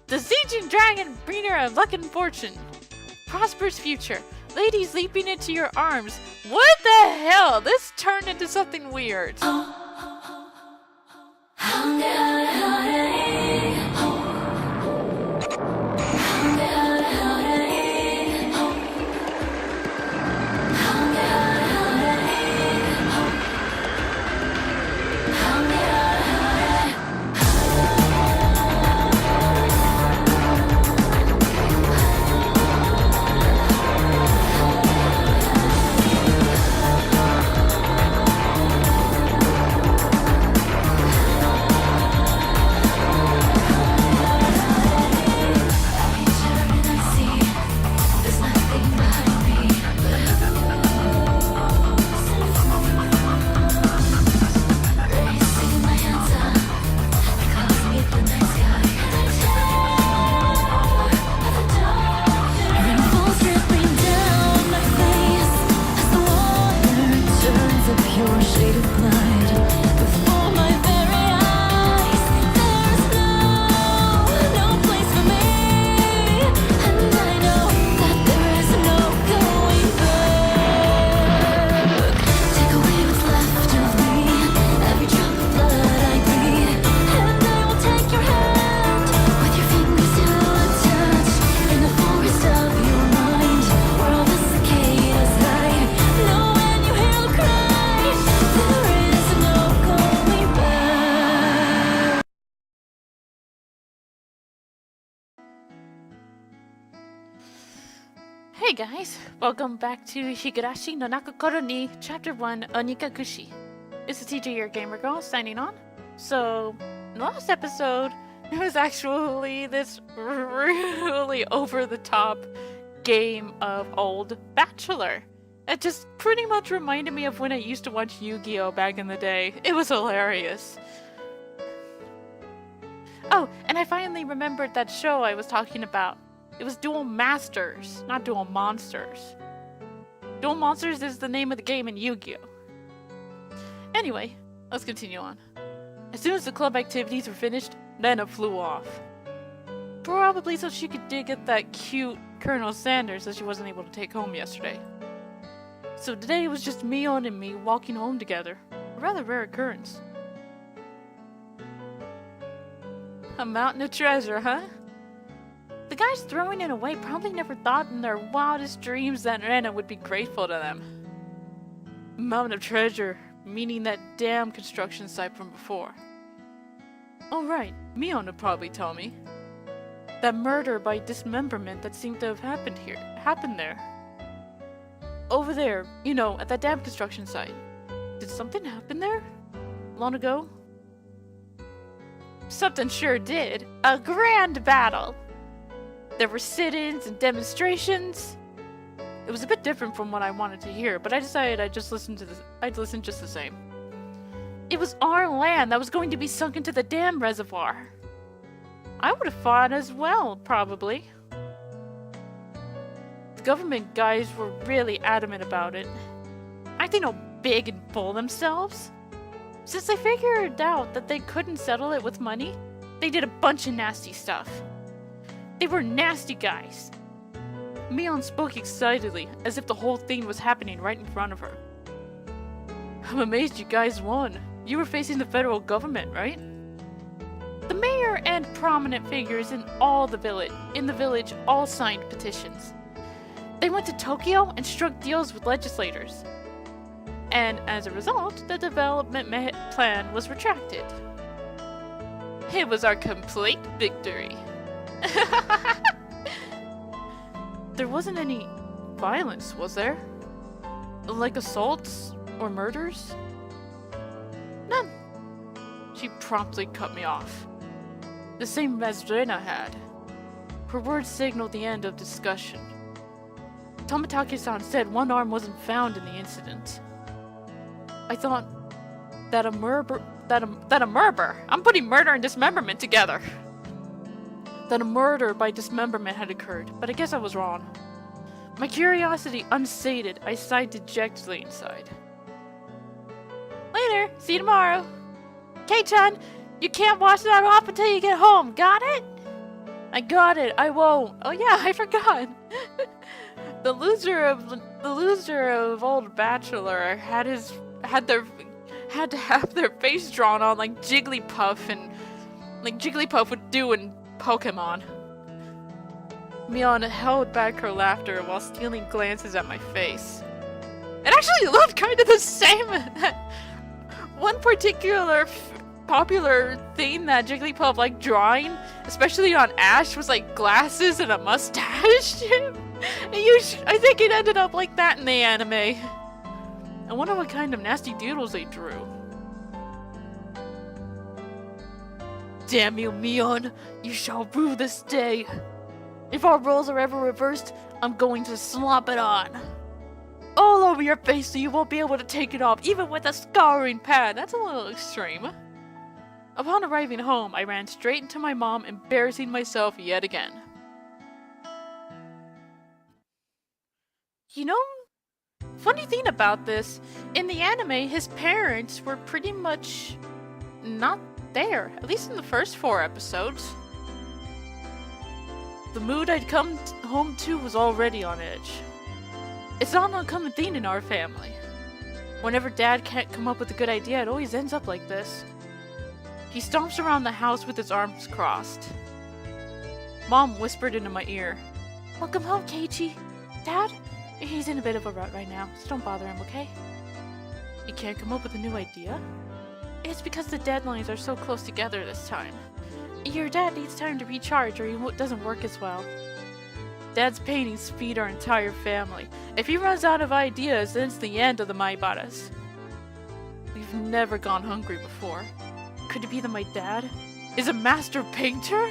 The sieging dragon, bringer of luck and fortune. Prosperous future. Ladies leaping into your arms. What the hell? This turned into something weird. Hey guys, welcome back to Higurashi no Nakokoro ni Chapter 1 Onikakushi. It's the TJ Your Gamer Girl signing on. So, in the last episode, it was actually this really over-the-top game of Old Bachelor. It just pretty much reminded me of when I used to watch Yu-Gi-Oh! Back in the day. It was hilarious. Oh, and I finally remembered that show I was talking about. It was Duel Masters, not Duel Monsters. Duel Monsters is the name of the game in Yu-Gi-Oh! Anyway, let's continue on. As soon as the club activities were finished, Nana flew off. Probably so she could dig at that cute Colonel Sanders that she wasn't able to take home yesterday. So today it was just Mion and me walking home together. A rather rare occurrence. A mountain of treasure, huh? The guys throwing it away probably never thought in their wildest dreams that Rena would be grateful to them. Mountain of treasure, meaning that damn construction site from before. Oh right, Mion would probably tell me. That murder by dismemberment that seemed to have happened there. Over there, you know, at that damn construction site. Did something happen there? Long ago? Something sure did. A grand battle! There were sit-ins and demonstrations. It was a bit different from what I wanted to hear, but I decided I'd listen just the same. It was our land that was going to be sunk into the dam reservoir. I would have fought as well, probably. The government guys were really adamant about it, acting all big and full themselves. Since they figured out that they couldn't settle it with money, they did a bunch of nasty stuff. They were nasty guys. Mion spoke excitedly, as if the whole thing was happening right in front of her. I'm amazed you guys won. You were facing the federal government, right? The mayor and prominent figures in the village all signed petitions. They went to Tokyo and struck deals with legislators. And as a result, the development plan was retracted. It was our complete victory. There wasn't any violence, was there? Like assaults or murders? None. She promptly cut me off. The same as Rena had. Her words signaled the end of discussion. Tomitake-san said one arm wasn't found in the incident. I thought that a murder... I'm putting murder and dismemberment together. That a murder by dismemberment had occurred, but I guess I was wrong. My curiosity unsated, I sighed dejectedly inside. Later, see you tomorrow. Kei-chan, you can't wash that off until you get home, got it? I got it. I won't. Oh yeah, I forgot. The loser of Old Bachelor had to have their face drawn on like Jigglypuff and like Jigglypuff would do in Pokemon. Mion held back her laughter while stealing glances at my face. It actually looked kind of the same. One particular popular thing that Jigglypuff liked drawing, especially on Ash, was like glasses and a mustache. I think it ended up like that in the anime. I wonder what kind of nasty doodles they drew. Damn you, Mion! You shall rue this day! If our roles are ever reversed, I'm going to slop it on. All over your face so you won't be able to take it off, even with a scouring pad. That's a little extreme. Upon arriving home, I ran straight into my mom, embarrassing myself yet again. You know, funny thing about this, in the anime, his parents were pretty much not there, at least in the first 4 episodes. The mood I'd come home to was already on edge. It's not an uncommon thing in our family. Whenever Dad can't come up with a good idea, it always ends up like this. He stomps around the house with his arms crossed. Mom whispered into my ear, "Welcome home, Keiichi. Dad? He's in a bit of a rut right now, so don't bother him, okay?" He can't come up with a new idea? It's because the deadlines are so close together this time. Your dad needs time to recharge or he doesn't work as well. Dad's paintings feed our entire family. If he runs out of ideas, then it's the end of the Maibaras. We've never gone hungry before. Could it be that my dad is a master painter?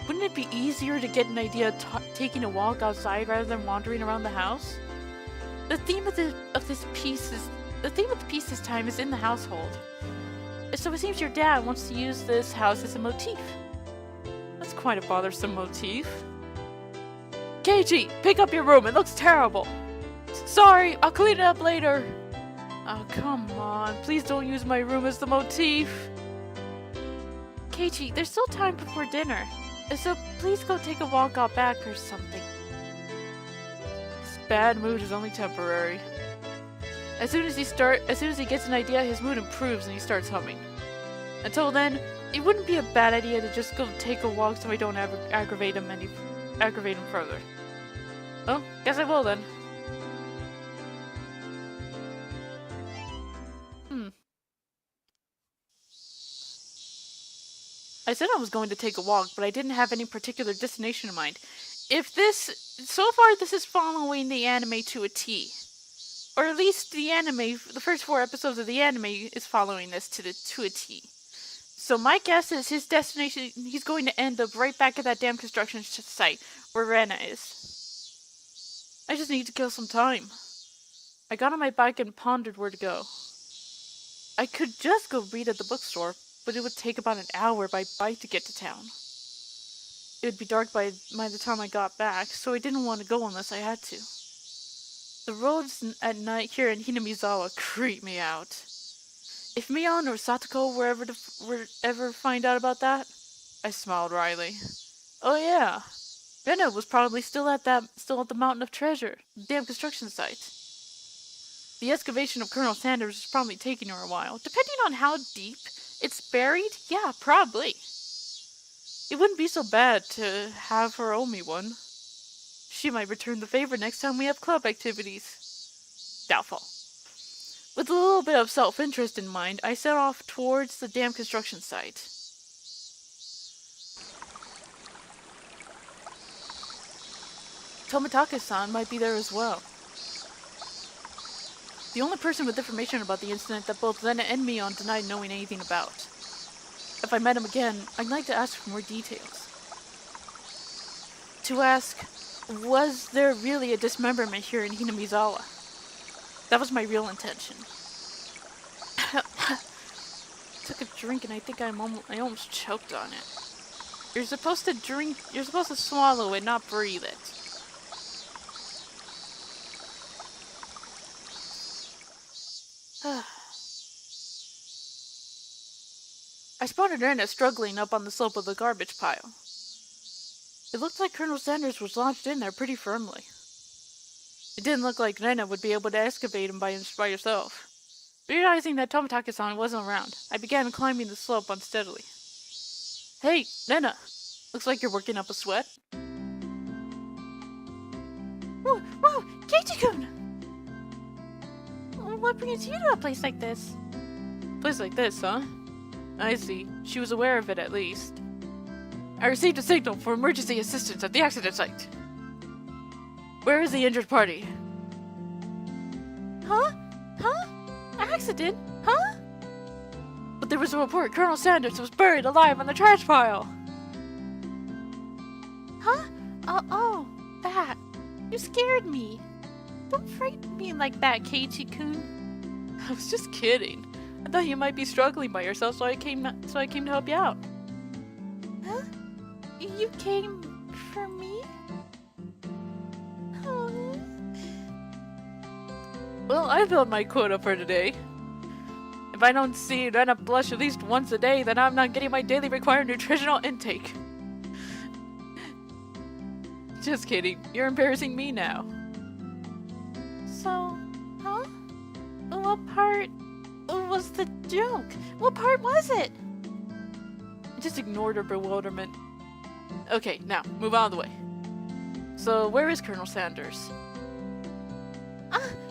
Wouldn't it be easier to get an idea taking a walk outside rather than wandering around the house? The theme of the piece this time is in the household. So it seems your dad wants to use this house as a motif. That's quite a bothersome motif. Keiichi, pick up your room. It looks terrible. Sorry, I'll clean it up later. Oh, come on. Please don't use my room as the motif. Keiichi, there's still time before dinner. So please go take a walk out back or something. His bad mood is only temporary. As soon as he gets an idea, his mood improves and he starts humming. Until then, it wouldn't be a bad idea to just go take a walk so I don't aggravate him further. Well, guess I will then. I said I was going to take a walk, but I didn't have any particular destination in mind. So far this is following the anime to a T. Or at least the first 4 episodes of the anime is following this to a T. So my guess is his destination, he's going to end up right back at that damn construction site where Rena is. I just need to kill some time. I got on my bike and pondered where to go. I could just go read at the bookstore, but it would take about an hour by bike to get to town. It would be dark by the time I got back, so I didn't want to go unless I had to. The roads at night here in Hinamizawa creep me out. If Mion or Satoko were ever find out about that, I smiled wryly. Oh yeah, Rena was probably still at the Mountain of Treasure, the damn construction site. The excavation of Colonel Sanders is probably taking her a while. Depending on how deep it's buried, yeah, probably. It wouldn't be so bad to have her owe me one. She might return the favor next time we have club activities. Doubtful. With a little bit of self-interest in mind, I set off towards the damn construction site. Tomitaka-san might be there as well. The only person with information about the incident that both Lena and Mion denied knowing anything about. If I met him again, I'd like to ask for more details. To ask, was there really a dismemberment here in Hinamizawa? That was my real intention. Took a drink and I think I almost choked on it. You're supposed to swallow it, not breathe it. I spotted Rena struggling up on the slope of the garbage pile. It looked like Colonel Sanders was launched in there pretty firmly. It didn't look like Rena would be able to excavate him by herself. Realizing that Tomitake-san wasn't around, I began climbing the slope unsteadily. Hey, Rena! Looks like you're working up a sweat. Whoa, Keiichi-kun! What brings you to a place like this? Place like this, huh? I see. She was aware of it at least. I received a signal for emergency assistance at the accident site. Where is the injured party? Huh? Accident? Huh? But there was a report Colonel Sanders was buried alive on the trash pile. Huh? Oh, that. You scared me. Don't frighten me like that, Keiichi-kun. I was just kidding. I thought you might be struggling by yourself, so I came to help you out. Huh? You came for me? Oh. Well, I filled my quota for today. If I don't see Rena blush at least once a day, then I'm not getting my daily required nutritional intake. Just kidding. You're embarrassing me now. So, huh? What part was the joke? What part was it? I just ignored her bewilderment. Okay, now, move out of the way. So, where is Colonel Sanders?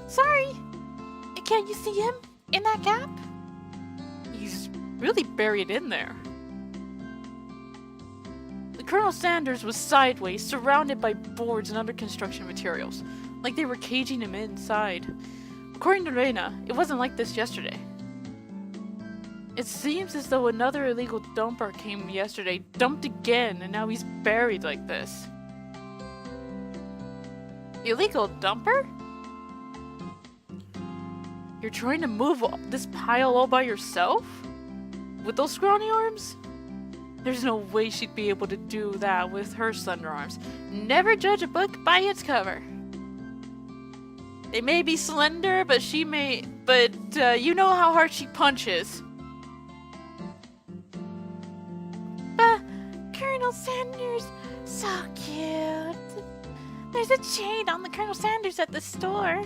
Sorry. Can't you see him? In that gap? He's really buried in there. Colonel Sanders was sideways, surrounded by boards and other construction materials, like they were caging him inside. According to Reina, it wasn't like this yesterday. It seems as though another illegal dumper came yesterday, dumped again, and now he's buried like this. Illegal dumper? You're trying to move this pile all by yourself? With those scrawny arms? There's no way she'd be able to do that with her slender arms. Never judge a book by its cover. They may be slender, but you know how hard she punches. Colonel Sanders, so cute. There's a chain on the Colonel Sanders at the store.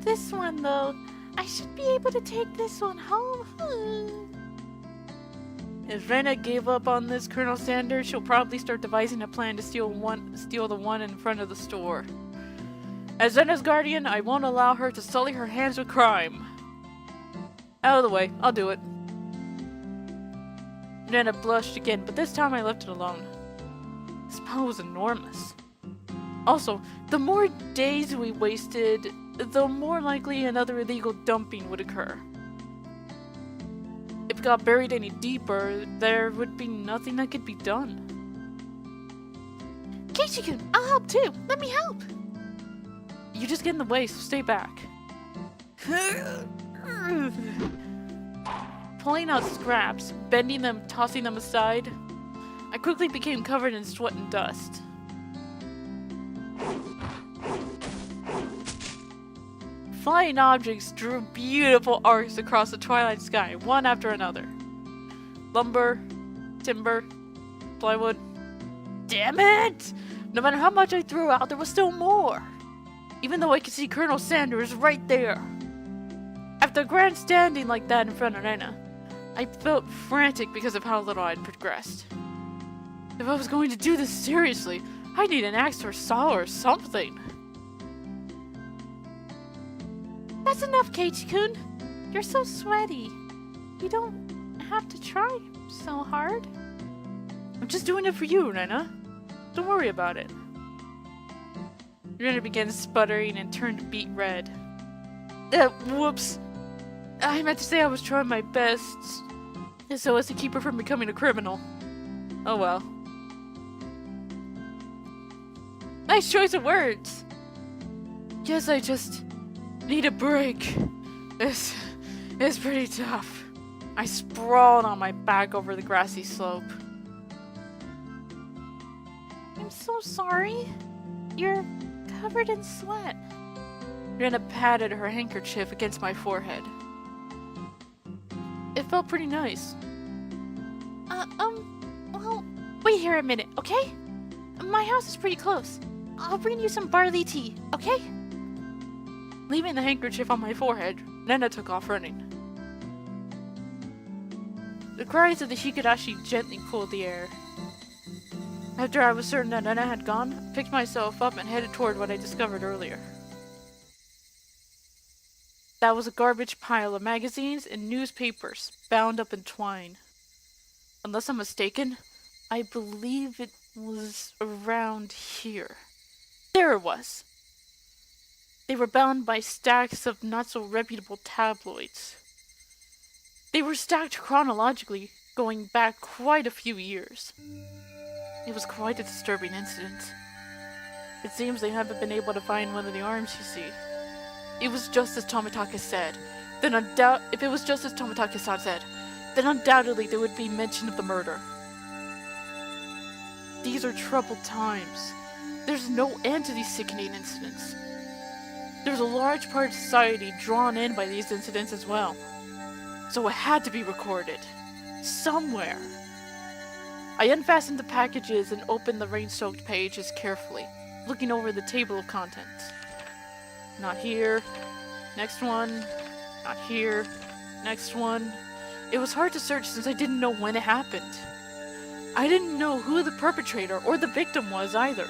This one, though, I should be able to take this one home. If Rena gave up on this Colonel Sanders, she'll probably start devising a plan to steal the one in front of the store. As Rena's guardian, I won't allow her to sully her hands with crime. Out of the way, I'll do it. Rena blushed again, but this time I left it alone. This pile was enormous. Also, the more days we wasted, the more likely another illegal dumping would occur. If it got buried any deeper, there would be nothing that could be done. Keiichi-kun, I'll help too. Let me help. You just get in the way, so stay back. Pulling out scraps, bending them, tossing them aside, I quickly became covered in sweat and dust. Flying objects drew beautiful arcs across the twilight sky, one after another. Lumber, timber, plywood. Damn it! No matter how much I threw out, there was still more. Even though I could see Colonel Sanders right there. After grandstanding like that in front of Rena, I felt frantic because of how little I'd progressed. If I was going to do this seriously, I'd need an axe or saw or something. That's enough, Keiichi-kun. You're so sweaty. You don't have to try so hard. I'm just doing it for you, Rena. Don't worry about it. Rena began sputtering and turned beet red. Whoops. I meant to say I was trying my best so as to keep her from becoming a criminal. Oh well. Nice choice of words. Guess I just need a break. This is pretty tough. I sprawled on my back over the grassy slope. I'm so sorry. You're covered in sweat. Rena patted her handkerchief against my forehead. It felt pretty nice. Wait here a minute, okay? My house is pretty close. I'll bring you some barley tea, okay? Leaving the handkerchief on my forehead, Nana took off running. The cries of the Higurashi gently cooled the air. After I was certain that Nana had gone, I picked myself up and headed toward what I discovered earlier. That was a garbage pile of magazines and newspapers, bound up in twine. Unless I'm mistaken, I believe it was around here. There it was! They were bound by stacks of not-so-reputable tabloids. They were stacked chronologically, going back quite a few years. It was quite a disturbing incident. It seems they haven't been able to find one of the arms, you see. It was just as Tomitaka said. If it was just as Tomitaka-san said, then undoubtedly there would be mention of the murder. These are troubled times. There's no end to these sickening incidents. There's a large part of society drawn in by these incidents as well. So it had to be recorded. Somewhere. I unfastened the packages and opened the rain-soaked pages carefully, looking over the table of contents. Not here. Next one. Not here. Next one. It was hard to search since I didn't know when it happened. I didn't know who the perpetrator or the victim was either.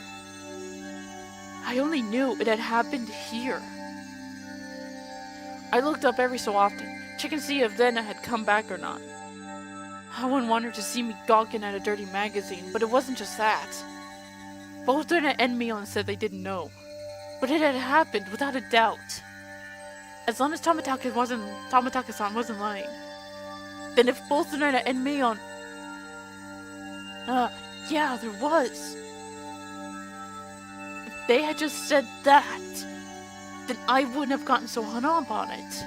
I only knew it had happened here. I looked up every so often, checking to see if Lena had come back or not. I wouldn't want her to see me gawking at a dirty magazine, but it wasn't just that. Both Lena and Mion said they didn't know. But it had happened without a doubt. As long as Tomitaka-san wasn't lying. Then if both Lena and Mion... yeah, there was. If they had just said that, then I wouldn't have gotten so hung up on it.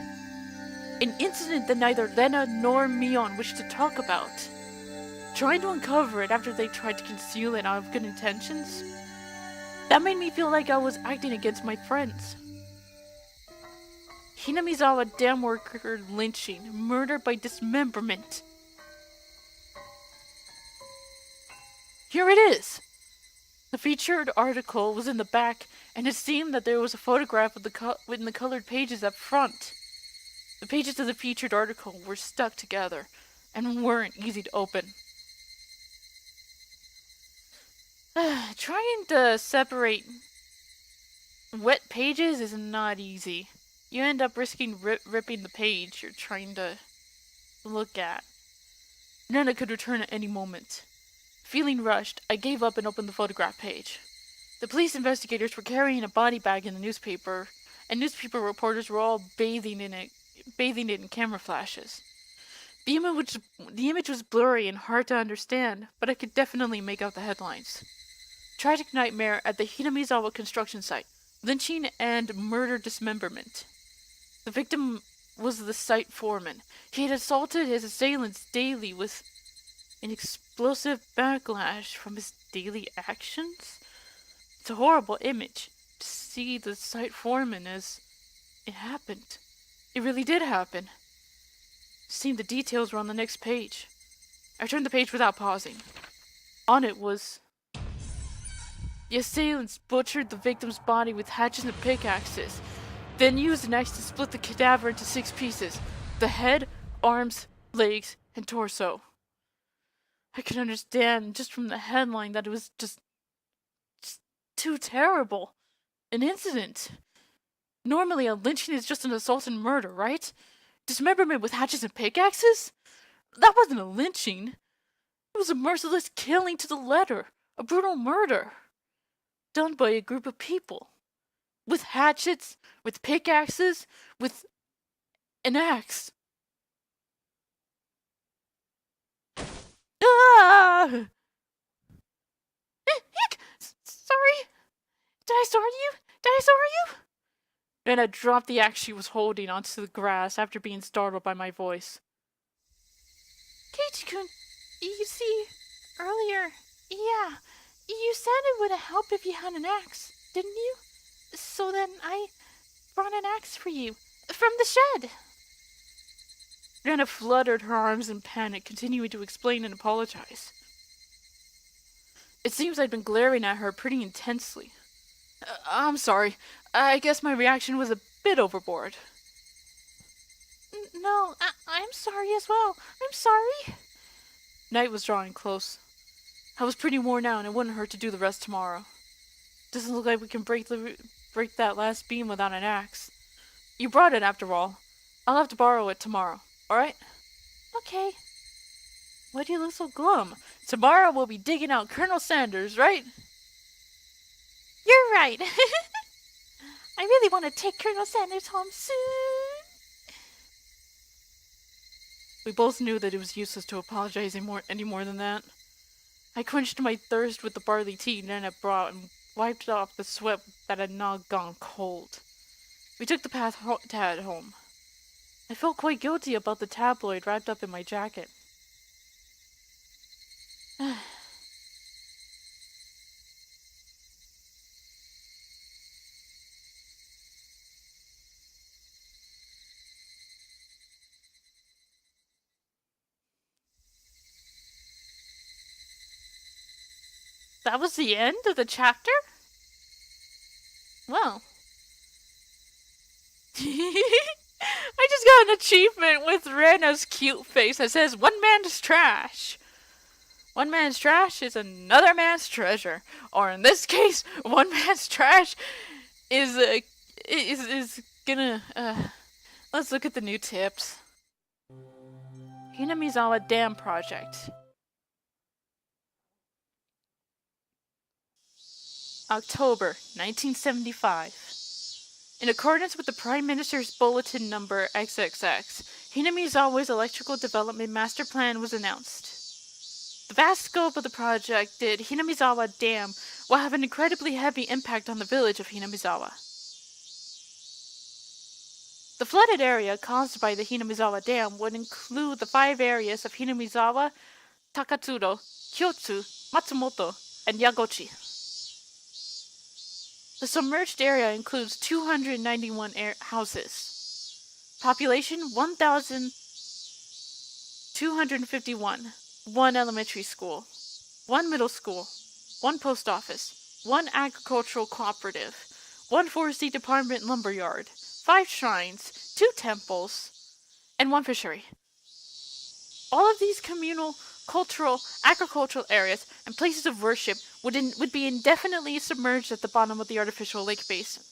An incident that neither Lena nor Mion wished to talk about. Trying to uncover it after they tried to conceal it out of good intentions. That made me feel like I was acting against my friends. Hinamizawa dam worker lynching, murder by dismemberment. Here it is! The featured article was in the back, and it seemed that there was a photograph of in the colored pages up front. The pages of the featured article were stuck together, and weren't easy to open. Trying to separate wet pages is not easy. You end up risking ripping the page you're trying to look at. Nana could return at any moment. Feeling rushed, I gave up and opened the photograph page. The police investigators were carrying a body bag in the newspaper, and newspaper reporters were all bathing it in camera flashes. The image was blurry and hard to understand, but I could definitely make out the headlines. Tragic nightmare at the Hinamizawa construction site. Lynching and murder dismemberment. The victim was the site foreman. He had assaulted his assailants daily with an explosive backlash from his daily actions. It's a horrible image to see the site foreman as it happened. It really did happen. It seemed the details were on the next page. I turned the page without pausing. On it was... The assailants butchered the victim's body with hatchets and pickaxes, then used an axe to split the cadaver into 6 pieces. The head, arms, legs, and torso. I could understand just from the headline that it was just too terrible. An incident. Normally a lynching is just an assault and murder, right? Dismemberment with hatchets and pickaxes? That wasn't a lynching. It was a merciless killing to the letter. A brutal murder. Done by a group of people. With hatchets, with pickaxes, with an axe. Ah! Sorry? Did I startle you? Nana dropped the axe she was holding onto the grass after being startled by my voice. Keiichi-kun, you see, earlier, yeah, you said it would help if you had an axe, didn't you? So then I brought an axe for you, from the shed. Nana fluttered her arms in panic, continuing to explain and apologize. It seems I'd been glaring at her pretty intensely. I'm sorry. I guess my reaction was a bit overboard. No, I'm sorry as well. I'm sorry. Night was drawing close. I was pretty worn out and it wouldn't hurt to do the rest tomorrow. Doesn't look like we can break that last beam without an axe. You brought it after all. I'll have to borrow it tomorrow, alright? Okay. Why do you look so glum? Tomorrow we'll be digging out Colonel Sanders, right? You're right. I really want to take Colonel Sanders home soon. We both knew that it was useless to apologize any more than that. I quenched my thirst with the barley tea Nana brought and wiped off the sweat that had now gone cold. We took the path to head home. I felt quite guilty about the tabloid wrapped up in my jacket. That was the end of the chapter? Well. I just got an achievement with Rena's cute face that says, "One man's trash." One man's trash is another man's treasure. Or in this case, one man's trash is gonna, let's look at the new tips. Hinamizawa Dam Project. October 1975. In accordance with the Prime Minister's Bulletin Number XXX, Hinamizawa's Electrical Development Master Plan was announced. The vast scope of the projected Hinamizawa Dam will have an incredibly heavy impact on the village of Hinamizawa. The flooded area caused by the Hinamizawa Dam would include the 5 areas of Hinamizawa, Takatsuro, Kyotsu, Matsumoto, and Yagochi. The submerged area includes 291 houses. Population 1,251. 1 elementary school. 1 middle school. 1 post office. 1 agricultural cooperative. 1 forestry department lumberyard. 5 shrines. 2 temples. And 1 fishery. All of these communal, cultural, agricultural areas and places of worship would be indefinitely submerged at the bottom of the artificial lake basin.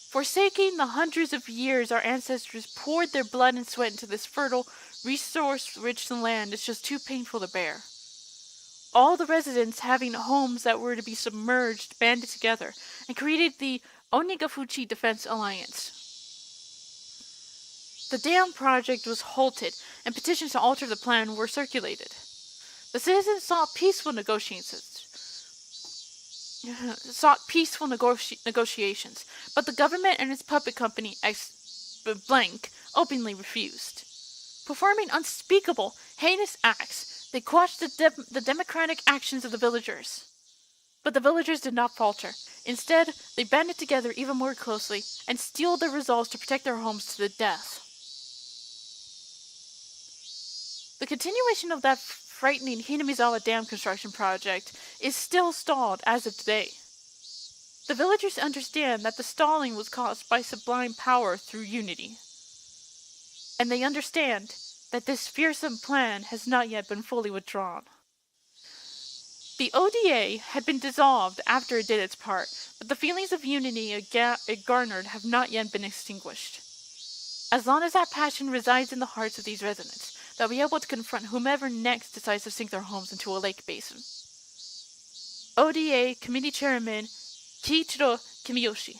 Forsaking the hundreds of years our ancestors poured their blood and sweat into this fertile, resource-rich land is just too painful to bear. All the residents having homes that were to be submerged banded together and created the Onikakushi Defense Alliance. The dam project was halted, and petitions to alter the plan were circulated. The citizens sought peaceful negotiations, but the government and its puppet company, openly refused. Performing unspeakable, heinous acts, they quashed the democratic actions of the villagers. But the villagers did not falter. Instead, they banded together even more closely and steeled their resolves to protect their homes to the death. The continuation of that frightening Hinamizawa Dam construction project is still stalled as of today. The villagers understand that the stalling was caused by sublime power through unity. And they understand that this fearsome plan has not yet been fully withdrawn. The ODA had been dissolved after it did its part, but the feelings of unity it garnered have not yet been extinguished. As long as that passion resides in the hearts of these residents, they'll be able to confront whomever next decides to sink their homes into a lake basin. ODA Committee Chairman Kiichiro Kimiyoshi.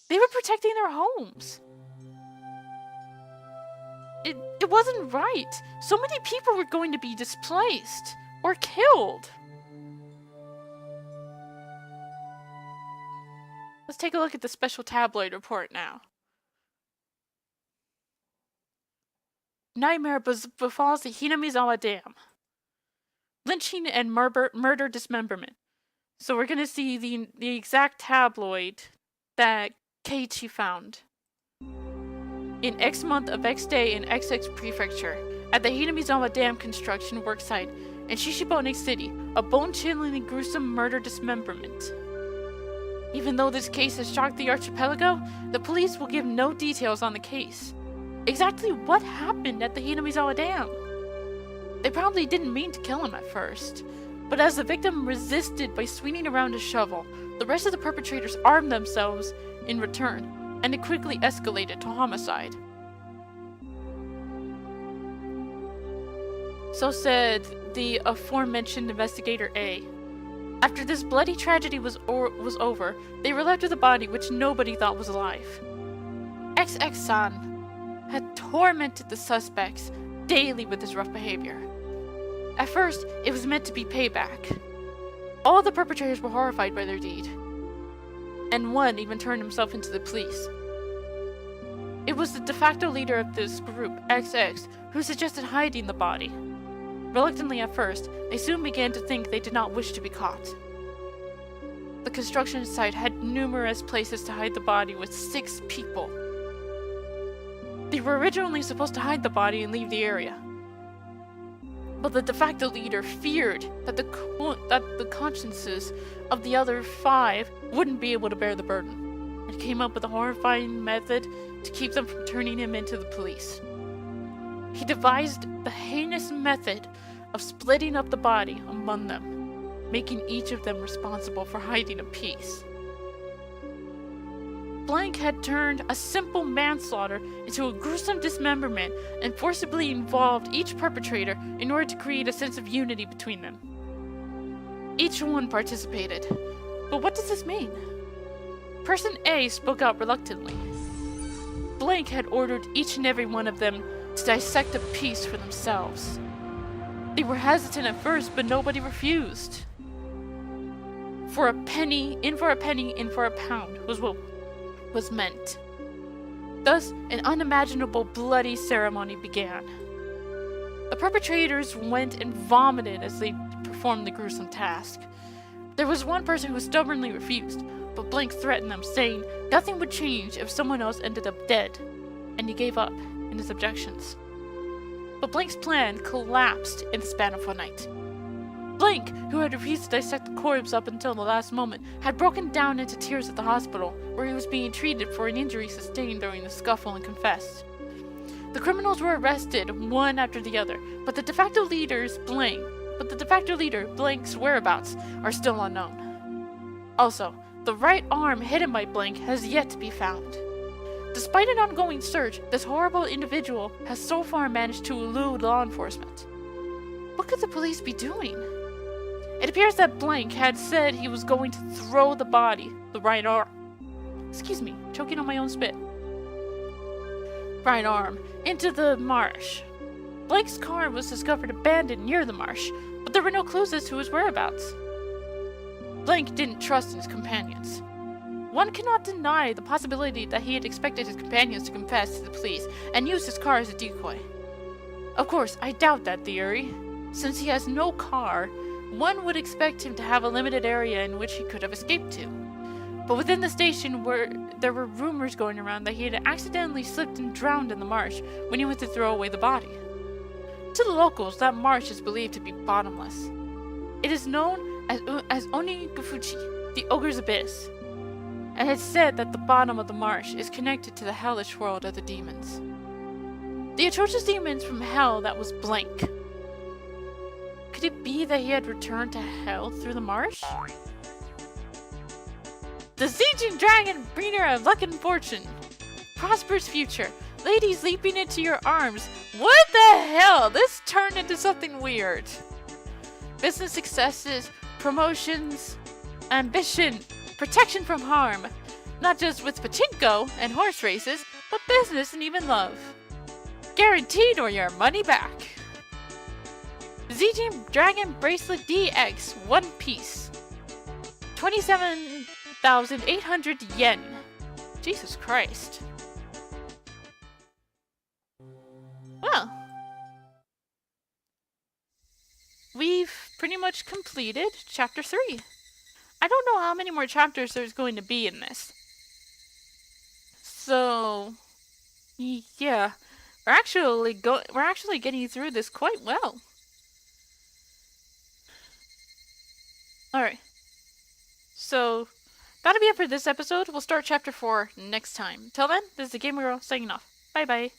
They were protecting their homes. It wasn't right. So many people were going to be displaced or killed. Let's take a look at the special tabloid report now. Nightmare befalls the Hinamizawa Dam. Lynching and murder dismemberment. So we're gonna see the exact tabloid that Keiichi found. In X month of X day in XX prefecture, at the Hinamizawa Dam construction worksite in Shishibone City, a bone-chillingly gruesome murder dismemberment. Even though this case has shocked the archipelago, the police will give no details on the case. Exactly what happened at the Hinamizawa Dam? They probably didn't mean to kill him at first, but as the victim resisted by swinging around a shovel, the rest of the perpetrators armed themselves in return, and it quickly escalated to homicide. So said the aforementioned investigator A. After this bloody tragedy was over, they were left with a body which nobody thought was alive. XX-san had tormented the suspects daily with his rough behavior. At first, it was meant to be payback. All the perpetrators were horrified by their deed, and one even turned himself into the police. It was the de facto leader of this group, XX, who suggested hiding the body. Reluctantly at first, they soon began to think they did not wish to be caught. The construction site had numerous places to hide the body with 6 people. They were originally supposed to hide the body and leave the area. But the de facto leader feared that the consciences of the other 5 wouldn't be able to bear the burden, and came up with a horrifying method to keep them from turning him into the police. He devised the heinous method of splitting up the body among them, making each of them responsible for hiding a piece. Blank had turned a simple manslaughter into a gruesome dismemberment and forcibly involved each perpetrator in order to create a sense of unity between them. Each one participated. But what does this mean? Person A spoke out reluctantly. Blank had ordered each and every one of them to dissect a piece for themselves. They were hesitant at first, but nobody refused. For a penny, in for a penny, in for a pound was what was meant. Thus, an unimaginable bloody ceremony began. The perpetrators went and vomited as they performed the gruesome task. There was one person who stubbornly refused, but Blank threatened them, saying nothing would change if someone else ended up dead, and he gave up in his objections. But Blank's plan collapsed in the span of one night. Blank, who had refused to dissect the corpse up until the last moment, had broken down into tears at the hospital, where he was being treated for an injury sustained during the scuffle, and confessed. The criminals were arrested, one after the other, but the de facto leader, Blank's whereabouts are still unknown. Also, the right arm hidden by Blank has yet to be found. Despite an ongoing search, this horrible individual has so far managed to elude law enforcement. What could the police be doing? It appears that Blank had said he was going to throw the body, the right arm, choking on my own spit, right arm, into the marsh. Blank's car was discovered abandoned near the marsh, but there were no clues as to his whereabouts. Blank didn't trust his companions. One cannot deny the possibility that he had expected his companions to confess to the police and use his car as a decoy. Of course, I doubt that theory. Since he has no car, one would expect him to have a limited area in which he could have escaped to. But within the station there were rumors going around that he had accidentally slipped and drowned in the marsh when he went to throw away the body. To the locals, that marsh is believed to be bottomless. It is known as Onikakushi, the Ogre's Abyss, and it's said that the bottom of the marsh is connected to the hellish world of the demons. The atrocious demons from hell that was Blank. Could it be that he had returned to hell through the marsh? The Zijin Dragon, bringer of luck and fortune. Prosperous future. Ladies leaping into your arms. What the hell? This turned into something weird. Business successes, promotions, ambition, protection from harm. Not just with pachinko and horse races, but business and even love. Guaranteed or your money back. Zijin Dragon Bracelet DX, one piece. 27,800 yen. Jesus Christ. Well, we've pretty much completed chapter 3. I don't know how many more chapters there's going to be in this. So, yeah. we're actually getting through this quite well. Alright. So, that'll be it for this episode. We'll start chapter 4 next time. Till then, this is the Gamer Girl signing off. Bye bye.